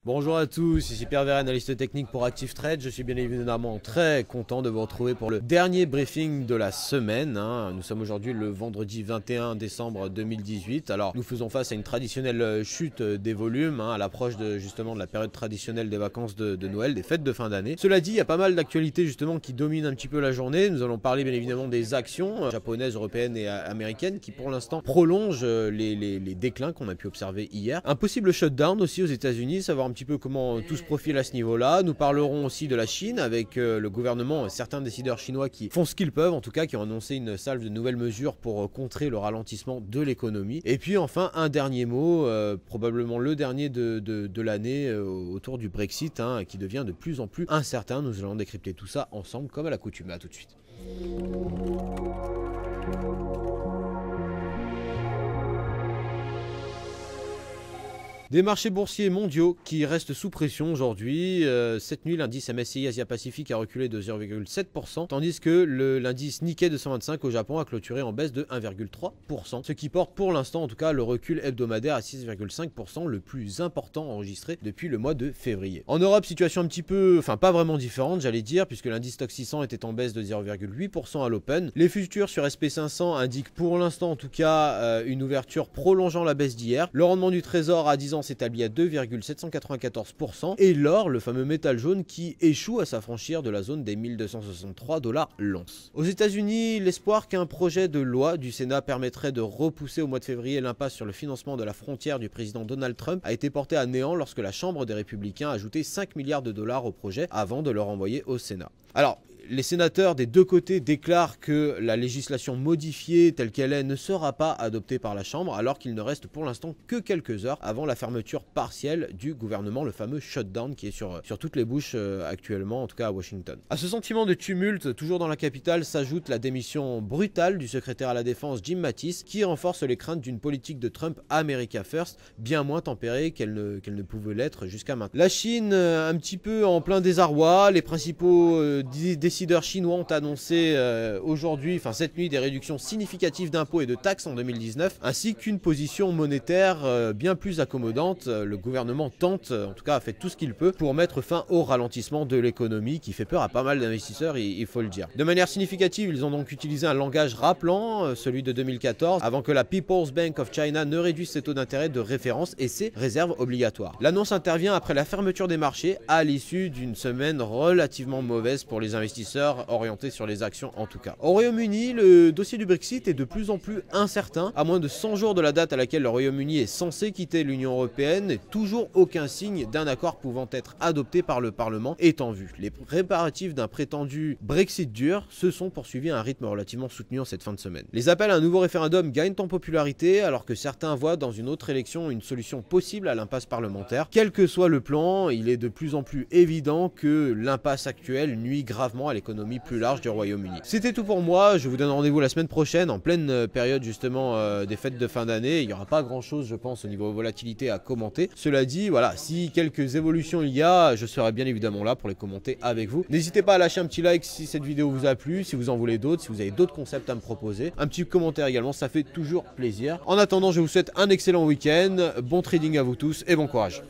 Bonjour à tous, ici Pierre Verret, analyste technique pour Active Trade. Je suis bien évidemment très content de vous retrouver pour le dernier briefing de la semaine. Nous sommes aujourd'hui le vendredi 21 décembre 2018. Alors nous faisons face à une traditionnelle chute des volumes à l'approche justement de la période traditionnelle des vacances de Noël, des fêtes de fin d'année. Cela dit, il y a pas mal d'actualités justement qui dominent un petit peu la journée. Nous allons parler bien évidemment des actions japonaises, européennes et américaines qui pour l'instant prolongent les déclins qu'on a pu observer hier. Un possible shutdown aussi aux États-Unis, savoir un petit peu comment tout se profile à ce niveau-là. Nous parlerons aussi de la Chine avec le gouvernement et certains décideurs chinois qui font ce qu'ils peuvent, en tout cas qui ont annoncé une salve de nouvelles mesures pour contrer le ralentissement de l'économie. Et puis enfin un dernier mot, probablement le dernier de l'année autour du Brexit qui devient de plus en plus incertain. Nous allons décrypter tout ça ensemble comme à l'accoutumée. À tout de suite. Des marchés boursiers mondiaux qui restent sous pression aujourd'hui. Cette nuit, l'indice MSCI Asia Pacifique a reculé de 0,7%, tandis que l'indice Nikkei 225 au Japon a clôturé en baisse de 1,3%, ce qui porte pour l'instant en tout cas le recul hebdomadaire à 6,5%, le plus important enregistré depuis le mois de février. En Europe, situation un petit peu, enfin pas vraiment différente j'allais dire, puisque l'indice Stoxx 600 était en baisse de 0,8% à l'open. Les futurs sur SP500 indiquent pour l'instant en tout cas une ouverture prolongeant la baisse d'hier. Le rendement du trésor à 10 ans s'établit à 2,794% et l'or, le fameux métal jaune qui échoue à s'affranchir de la zone des 1263 $ l'once. Aux États-Unis, l'espoir qu'un projet de loi du Sénat permettrait de repousser au mois de février l'impasse sur le financement de la frontière du président Donald Trump a été porté à néant lorsque la Chambre des Républicains a ajouté 5 milliards de dollars au projet avant de le renvoyer au Sénat. Alors, les sénateurs des deux côtés déclarent que la législation modifiée telle qu'elle est ne sera pas adoptée par la Chambre, alors qu'il ne reste pour l'instant que quelques heures avant la fermeture partielle du gouvernement, le fameux shutdown qui est sur toutes les bouches actuellement, en tout cas à Washington. À ce sentiment de tumulte, toujours dans la capitale, s'ajoute la démission brutale du secrétaire à la défense Jim Mattis, qui renforce les craintes d'une politique de Trump America First, bien moins tempérée qu'elle ne pouvait l'être jusqu'à maintenant. La Chine, un petit peu en plein désarroi, les principaux décideurs chinois ont annoncé aujourd'hui, enfin cette nuit, des réductions significatives d'impôts et de taxes en 2019, ainsi qu'une position monétaire bien plus accommodante. Le gouvernement tente, en tout cas a fait tout ce qu'il peut pour mettre fin au ralentissement de l'économie qui fait peur à pas mal d'investisseurs, il faut le dire. De manière significative, ils ont donc utilisé un langage rappelant celui de 2014, avant que la People's Bank of China ne réduise ses taux d'intérêt de référence et ses réserves obligatoires. L'annonce intervient après la fermeture des marchés à l'issue d'une semaine relativement mauvaise pour les investisseurs orientés sur les actions en tout cas. Au Royaume-Uni, le dossier du Brexit est de plus en plus incertain. À moins de 100 jours de la date à laquelle le Royaume-Uni est censé quitter l'Union européenne, toujours aucun signe d'un accord pouvant être adopté par le Parlement est en vue. Les préparatifs d'un prétendu Brexit dur se sont poursuivis à un rythme relativement soutenu en cette fin de semaine. Les appels à un nouveau référendum gagnent en popularité alors que certains voient dans une autre élection une solution possible à l'impasse parlementaire. Quel que soit le plan, il est de plus en plus évident que l'impasse actuelle nuit gravement à l'économie plus large du Royaume-Uni. C'était tout pour moi, je vous donne rendez-vous la semaine prochaine en pleine période justement des fêtes de fin d'année. Il n'y aura pas grand chose je pense au niveau volatilité à commenter. Cela dit, voilà, si quelques évolutions il y a, je serai bien évidemment là pour les commenter avec vous. N'hésitez pas à lâcher un petit like si cette vidéo vous a plu, si vous en voulez d'autres, si vous avez d'autres concepts à me proposer. Un petit commentaire également, ça fait toujours plaisir. En attendant, je vous souhaite un excellent week-end, bon trading à vous tous et bon courage.